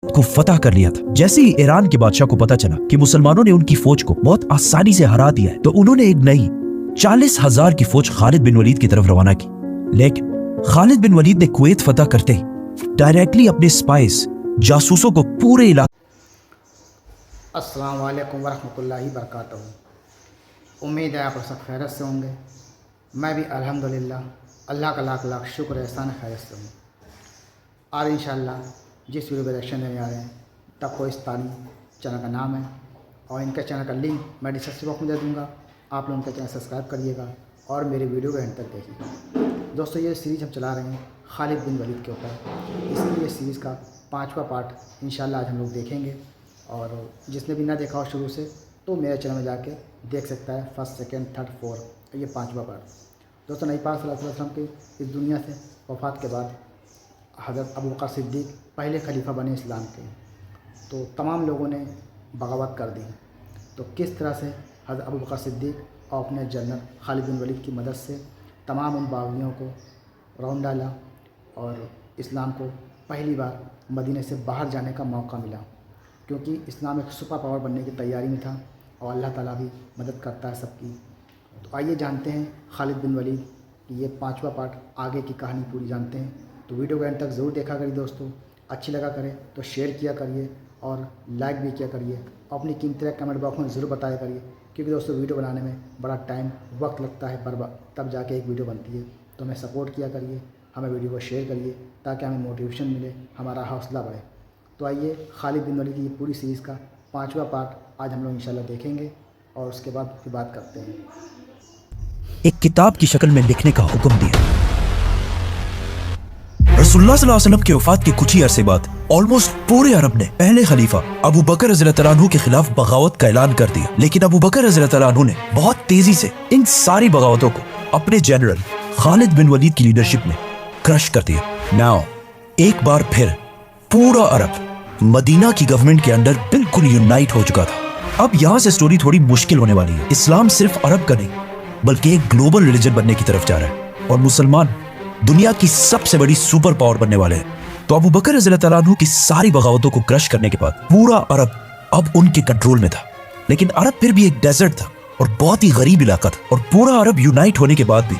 को फतह कर लिया था। जैसे ही ईरान के बादशाह को पता चला कि मुसलमानों ने उनकी फौज को बहुत आसानी से हरा दिया है, तो उन्होंने एक नई 40,000 की फौज खालिद बिन वलीद की तरफ रवाना की। लेकिन खालिद बिन वलीद ने कुवैत फतह करते ही डायरेक्टली अपने स्पाइस जासूसों को पूरे इलाके अस्सलाम वालेकुम वरहमतुल्लाहि बरकातहू। उम्मीद है आप सब खैरियत से होंगे। मैं भी अल्हम्दुलिल्लाह अल्लाह का लाख लाख शुक्र एहसान खैरियत से हूँ। आज इंशाअल्लाह जिस वीडियो पर रिएक्शन देने आ रहे हैं तकोइस्तानी चैनल का नाम है और इनके चैनल का लिंक मैं डिस्क्रिप्शन बॉक्स में दे दूँगा। आप लोग उनका चैनल सब्सक्राइब करिएगा और मेरे वीडियो को एंड तक देखिएगा। दोस्तों ये सीरीज़ हम चला रहे हैं खालिद बिन वलीद के ऊपर, इसलिए ये सीरीज़ का 5वां पार्ट इंशाअल्लाह आज हम लोग देखेंगे। और जिसने भी ना देखा हो शुरू से तो मेरे चैनल में जाके देख सकता है, फर्स्ट सेकंड थर्ड फोर्थ, ये 5वां पार्ट। दोस्तों नबी पाक सल्लल्लाहु अलैहि वसल्लम के इस दुनिया से वफ़ात के बाद हज़रत अबू बकर सिद्दीक़ पहले खलीफा बने इस्लाम के, तो तमाम लोगों ने बगावत कर दी। तो किस तरह से हज़रत अबू बकर सिद्दीक़ और अपने जनरल खालिद बिन वलीद की मदद से तमाम उन बागियों को रौंद डाला और इस्लाम को पहली बार मदीने से बाहर जाने का मौका मिला, क्योंकि इस्लाम एक सुपर पावर बनने की तैयारी में था और अल्लाह ताला भी मदद करता है सबकी। तो आइए जानते हैं खालिद बिन वलीद की ये 5वां पार्ट, आगे की कहानी पूरी जानते हैं। तो वीडियो को एंड तक ज़रूर देखा करिए दोस्तों, अच्छी लगा करे तो शेयर किया करिए और लाइक भी किया करिए। अपनी कीमती कमेंट बॉक्स में ज़रूर बताया करिए, क्योंकि दोस्तों वीडियो बनाने में बड़ा टाइम वक्त लगता है, पर तब जाके एक वीडियो बनती है। तो हमें सपोर्ट किया करिए, हमें वीडियो को शेयर करिए ताकि हमें मोटिवेशन मिले, हमारा हौसला बढ़े। तो आइए खालिद बिन वलीद की ये पूरी सीरीज़ का 5वां पार्ट आज हम लोग इंशाल्लाह देखेंगे और उसके बाद फिर बात करते हैं। एक किताब की शक्ल में लिखने का हुक्म दिया। रसूलुल्लाह सल्लल्लाहु अलैहि वसल्लम के वफात के कुछ ही अरसे बाद ऑलमोस्ट पूरे अरब ने पहले खलीफा अबू बकर रज़ियल्लाहु अन्हु के खिलाफ बगावत का ऐलान कर दिया। लेकिन अबू बकर रज़ियल्लाहु अन्हु ने बहुत तेजी से इन सारी बगावतों को अपने जनरल खालिद बिन वलीद की लीडरशिप में क्रश कर दिया। नाउ एक बार फिर पूरा अरब मदीना की गवर्नमेंट के अंडर बिल्कुल यूनाइट हो चुका था। अब यहाँ से स्टोरी थोड़ी मुश्किल होने वाली है। इस्लाम सिर्फ अरब का नहीं बल्कि एक ग्लोबल रिलीजन बनने की तरफ जा रहा है और मुसलमान दुनिया की सबसे बड़ी सुपर पावर बनने वाले हैं। तो अबू बकर रज़ियल्लाहु अन्हु की सारी बगावतों को क्रश करने के बाद पूरा अरब अब उनके कंट्रोल में था। लेकिन अरब फिर भी एक डेजर्ट था और बहुत ही गरीब इलाका था, और पूरा अरब यूनाइट होने के बाद भी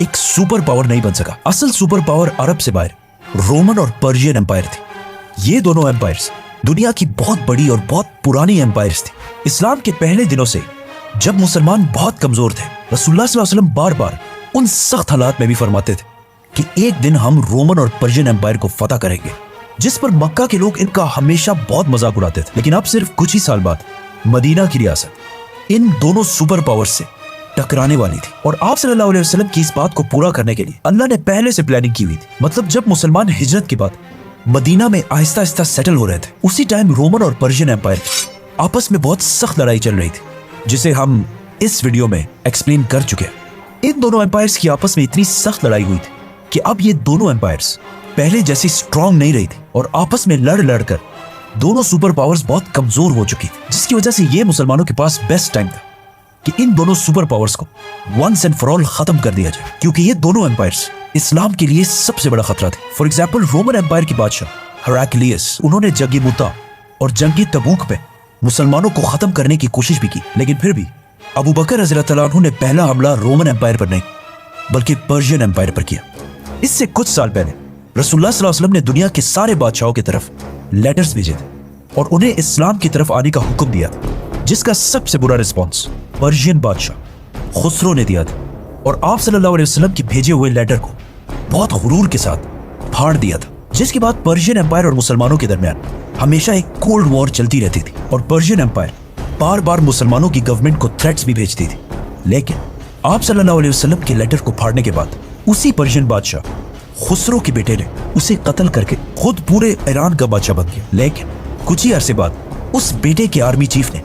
एक सुपर पावर नहीं बन सका। असल सुपर पावर अरब से बाहर रोमन और पर्शियन एम्पायर थी। ये दोनों एम्पायर्स दुनिया की बहुत बड़ी और बहुत पुरानी एम्पायर्स थी। इस्लाम के पहले दिनों से जब मुसलमान बहुत कमजोर थे, रसूलुल्लाह सल्लल्लाहु अलैहि वसल्लम बार बार उन सख्त हालात में भी फरमाते थे कि एक दिन हम रोमन और पर्शियन एम्पायर को फतह करेंगे, जिस पर मक्का के लोग इनका हमेशा बहुत मजाक उड़ाते थे। लेकिन अब सिर्फ कुछ ही साल बाद मदीना की रियासत इन दोनों सुपर पावर्स से टकराने वाली थी, और आप सल्लल्लाहु अलैहि वसल्लम की इस बात को पूरा करने के लिए अल्लाह ने पहले से प्लानिंग की हुई थी। मतलब जब मुसलमान हिजरत के बाद मदीना में आहिस्ता आहिस्ता सेटल हो रहे थे, उसी टाइम रोमन और पर्शियन एम्पायर आपस में बहुत सख्त लड़ाई चल रही थी, जिसे हम इस वीडियो में एक्सप्लेन कर चुके हैं। इन दोनों एम्पायर्स की आपस में इतनी सख्त लड़ाई हुई थी कि अब ये दोनों एम्पायर्स पहले जैसी स्ट्रांग नहीं रही थी और आपस में लड़ लड़ कर दोनों सुपर पावर्स बहुत कमजोर हो चुकी थी, जिसकी वजह से ये मुसलमानों के पास बेस्ट टाइम था कि इन दोनों सुपर पावर्स को वंस एंड फॉर ऑल खत्म कर दिया जाए, क्योंकि ये दोनों एम्पायर्स इस्लाम के लिए सबसे बड़ा खतरा थे। फॉर एग्जाम्पल रोमन एम्पायर की बादशाह हेराक्लियस, उन्होंने जंगी मुता और जंगी तबूक पे मुसलमानों को खत्म करने की कोशिश भी की, लेकिन फिर भी अबू बकर रज़ियल्लाहु अन्हु ने पहला हमला रोमन एम्पायर पर नहीं बल्कि पर्शियन एम्पायर पर किया। इससे कुछ साल पहले रसूलुल्लाह सल्लल्लाहु अलैहि वसल्लम ने दुनिया के सारे बादशाहों की तरफ लेटर्स भेजे थे और उन्हें इस्लाम की तरफ आने का हुक्म दिया, जिसका सबसे बुरा रिस्पॉन्स पर्शियन बादशाह खुसरो ने दिया था, और आप सल्लल्लाहु अलैहि वसल्लम के भेजे हुए लेटर को बहुत गुरूर के साथ फाड़ दिया था, जिसके बाद पर्शियन एम्पायर और मुसलमानों के दरमियान हमेशा एक कोल्ड वॉर चलती रहती थी और पर्शियन एम्पायर बार बार मुसलमानों की गवर्नमेंट को थ्रेट्स भी भेजती थी। लेकिन आप सल्लल्लाहु अलैहि वसल्लम के लेटर को फाड़ने के बाद उसी पर्शियन बादशाह खुसरो के बेटे ने उसे कत्ल करके खुद पूरे ईरान का बादशाह बन गया। लेकिन कुछ ही अरसे बाद उस बेटे के आर्मी चीफ ने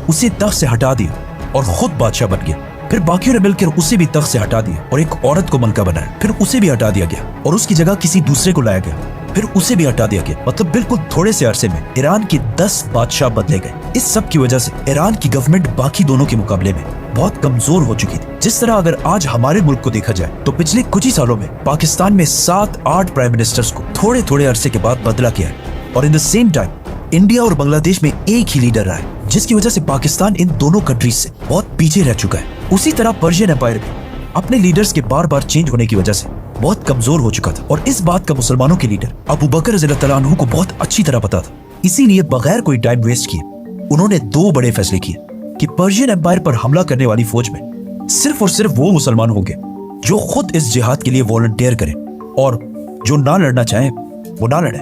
उसे तख्त से हटा दिया और खुद बादशाह बन गया। फिर बाकियों ने मिलकर उसे भी तख्त से हटा दिया और एक औरत को मलका बनाया, फिर उसे भी हटा दिया गया और उसकी जगह किसी दूसरे को लाया गया, फिर उसे भी हटा दिया गया। मतलब बिल्कुल थोड़े से अरसे में ईरान के 10 बादशाह बदले गए। इस सब की वजह से ईरान की गवर्नमेंट बाकी दोनों के मुकाबले में बहुत कमजोर हो चुकी थी। जिस तरह अगर आज हमारे मुल्क को देखा जाए तो पिछले कुछ ही सालों में पाकिस्तान में 7-8 प्राइम मिनिस्टर्स को थोड़े थोड़े अरसे के बाद बदला गया है। और in the same time India और बांग्लादेश में एक ही लीडर रहा है, जिसकी वजह से पाकिस्तान इन दोनों कंट्रीज से बहुत पीछे रह चुका है। उसी तरह पर्शियन एम्पायर भी अपने लीडर्स के बार बार चेंज होने की वजह से बहुत कमजोर हो चुका था, और इस बात का मुसलमानों के लीडर अबू बकर रज़ियल्लाहु तआला अन्हु को बहुत अच्छी तरह पता था। इसीलिए बगैर कोई टाइम वेस्ट किए उन्होंने दो बड़े फैसले किए कि पर्शियन एम्पायर पर हमला करने वाली फौज में सिर्फ और सिर्फ वो मुसलमान होंगे जो खुद इस जिहाद के लिए वॉलंटियर करें, और जो ना लड़ना चाहें वो ना लड़े।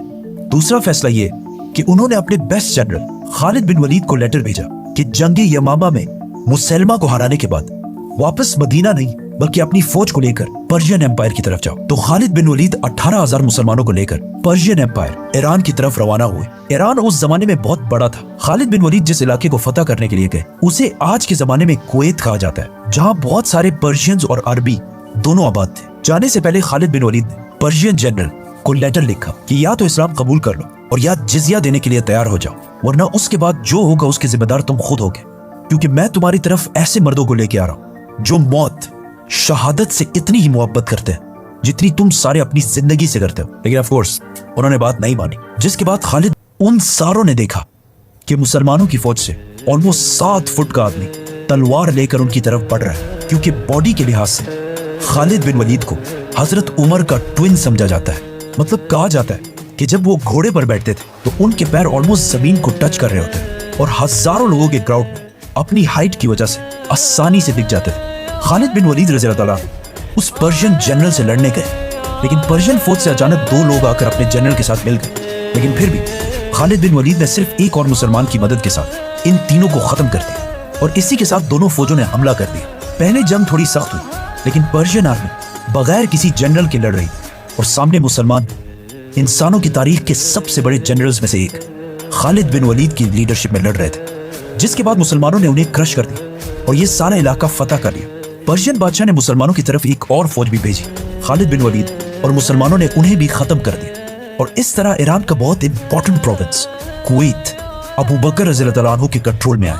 दूसरा फैसला ये कि उन्होंने अपने बेस्ट जनरल खालिद बिन वलीद को लेटर भेजा कि जंगे यमामा में मुसलमा को हराने के बाद वापस मदीना नहीं बल्कि अपनी फौज को लेकर पर्शियन एम्पायर की तरफ जाओ। तो खालिद बिन वलीद 18,000 मुसलमानों को लेकर पर्शियन एम्पायर ईरान की तरफ रवाना हुए। ईरान उस जमाने में बहुत बड़ा था। खालिद बिन वलीद जिस इलाके को फतह करने के लिए गए उसे आज के जमाने में कुवैत कहा जाता है, जहाँ बहुत सारे पर्शियंस और अरबी दोनों आबाद थे। जाने से पहले खालिद बिन वलीद ने पर्शियन जनरल को लेटर लिखा कि या तो इस्लाम कबूल कर लो और या जिजिया देने के लिए तैयार हो जाओ, वरना उसके बाद जो होगा उसके जिम्मेदार तुम खुद होगे, क्योंकि मैं तुम्हारी तरफ ऐसे मर्दों को लेके आ रहा हूँ जो मौत शहादत से इतनी ही मोहब्बत करते हैं जितनी तुम सारे अपनी जिंदगी से करते हो। लेकिन ऑफ कोर्स उन्होंने बात नहीं मानी, जिसके बाद खालिद उन सारों ने देखा कि मुसलमानों की फौज से ऑलमोस्ट 7 फुट का आदमी तलवार लेकर उनकी तरफ बढ़ रहा है, क्योंकि बॉडी के लिहाज से खालिद बिन वलीद को हजरत उमर का ट्विन समझा जाता है। मतलब कहा जाता है कि जब वो घोड़े पर बैठते थे तो उनके पैर ऑलमोस्ट जमीन को टच कर रहे होते और हजारों लोगों के क्राउड में अपनी हाइट की वजह से आसानी से दिख जाते थे। खालिद बिन वलीद रज़ियल्लाहु ताला उस पर्शियन जनरल से लड़ने गए, लेकिन पर्शियन फौज से अचानक 2 लोग आकर अपने जनरल के साथ मिल गए। लेकिन फिर भी खालिद बिन वलीद ने सिर्फ एक और मुसलमान की मदद के साथ इन तीनों को खत्म कर दिया, और इसी के साथ दोनों फौजों ने हमला कर दिया। पहले जंग थोड़ी सख्त हुई, लेकिन पर्शियन आर्मी बगैर किसी जनरल के लड़ रही, और सामने मुसलमान इंसानों की तारीख के सबसे बड़े जनरल्स में से एक खालिद बिन वलीद की लीडरशिप में लड़ रहे थे, जिसके बाद मुसलमानों ने उन्हें क्रश कर दिया और ये सारा इलाका फतह कर लिया। पर्शियन बादशाह ने मुसलमानों की तरफ एक और फौज भी भेजी, खालिद बिन वलीद, और मुसलमानों ने उन्हें भी खत्म कर दिया। और इस तरह ईरान का बहुत इंपॉर्टेंट प्रोविंस कुवैत अबू बकर रज़ियल्लाहु तआला अन्हु के कंट्रोल में आया,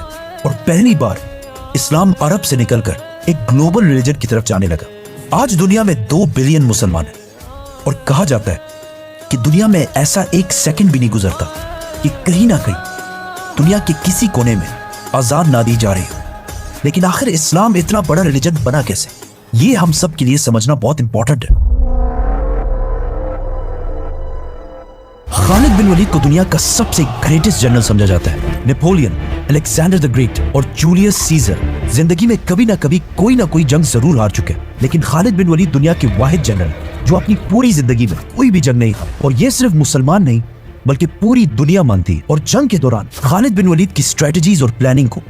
और पहली बार इस्लाम अरब से निकलकर एक ग्लोबल रिलीजन की तरफ जाने लगा। आज दुनिया में 2 बिलियन मुसलमान हैं, और कहा जाता है कि दुनिया में ऐसा एक सेकंड भी नहीं गुजरता कि कहीं ना कहीं दुनिया के किसी कोने में आजान ना दी जा रही हो। लेकिन आखिर इस्लाम इतना बड़ा रिलीजन बना कैसे, ये हम सब के लिए समझना बहुत इंपॉर्टेंट है। खालिद बिन वलीद को दुनिया का सबसे ग्रेटेस्ट जनरल समझा जाता है। नेपोलियन, अलेक्जेंडर द ग्रेट और जूलियस सीजर जिंदगी में कभी ना कभी कोई ना कोई जंग जरूर हार चुके हैं, लेकिन खालिद बिन वलीद दुनिया के वाहिद जनरल जो अपनी पूरी जिंदगी में कोई भी जंग नहीं हारा, और ये सिर्फ मुसलमान नहीं बल्कि पूरी दुनिया मानती है। और जंग के दौरान खालिद बिन वलीद की स्ट्रेटजीज और प्लानिंग को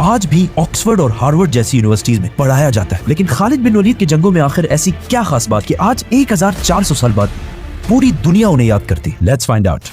आज भी ऑक्सफोर्ड और हार्वर्ड जैसी यूनिवर्सिटीज में पढ़ाया जाता है। लेकिन खालिद बिन वलीद के जंगों में आखिर ऐसी क्या खास बात कि आज 1400 साल बाद पूरी दुनिया उन्हें याद करती? Let's find out.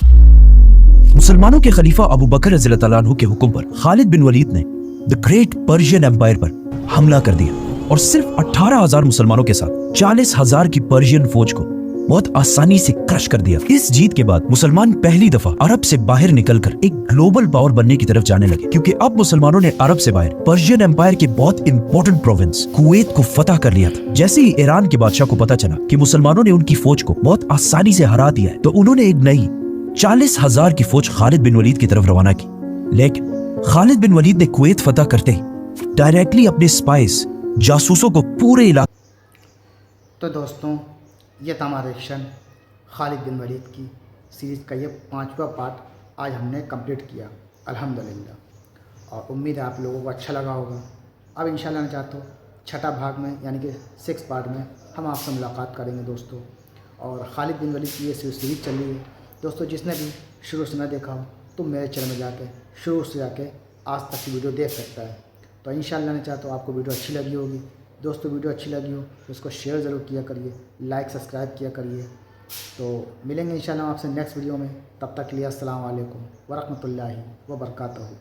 मुसलमानों के खलीफा अबू बकर रज़ियल्लाहु तआला अन्हु के हुक्म पर खालिद बिन वलीद ने द ग्रेट पर्शियन एम्पायर पर हमला कर दिया, और सिर्फ 18,000 मुसलमानों के साथ 40,000 की पर्शियन फौज को बहुत आसानी से क्रश कर दिया। इस जीत के बाद मुसलमान पहली दफा अरब से बाहर निकलकर एक ग्लोबल पावर बनने की तरफ जाने लगे, क्योंकि अब मुसलमानों ने अरब से बाहर पर्शियन एम्पायर के बहुत इंपॉर्टेंट प्रोविंस कुवैत को फतह कर लिया था। जैसे ही ईरान के बादशाह को पता चला कि मुसलमानों ने उनकी फौज को बहुत आसानी से हरा दिया है, तो उन्होंने एक नई 40,000 की फौज खालिद बिन वलीद की तरफ रवाना की। लेकिन खालिद बिन वलीद ने कुवैत फतह करते ही डायरेक्टली अपने स्पाइस जासूसों को पूरे इलाके। तो दोस्तों, ये था हमारा रिएक्शन खालिद बिन वलीद की सीरीज़ का ये 5वां पार्ट आज हमने कंप्लीट किया अल्हम्दुलिल्लाह, और उम्मीद है आप लोगों को अच्छा लगा होगा। अब इंशाल्लाह मैं चाहता हूँ 6ठा भाग में यानी कि 6 पार्ट में हम आपसे मुलाकात करेंगे दोस्तों। और खालिद बिन वलीद की ये सीरीज़ चल रही है दोस्तों, जिसने भी शुरू से न देखा हो तो मेरे चैनल में जाके शुरू से जाके आज तक की वीडियो देख सकता है। तो इंशाल्लाह मैं चाहता हूँ आपको वीडियो अच्छी लगी होगी दोस्तों। वीडियो अच्छी लगी हो तो इसको शेयर ज़रूर किया करिए, लाइक सब्सक्राइब किया करिए। तो मिलेंगे इंशाल्लाह आपसे नेक्स्ट वीडियो में, तब तक के लिए अस्सलाम वालेकुम व रहमतुल्लाहि व बरकातहू।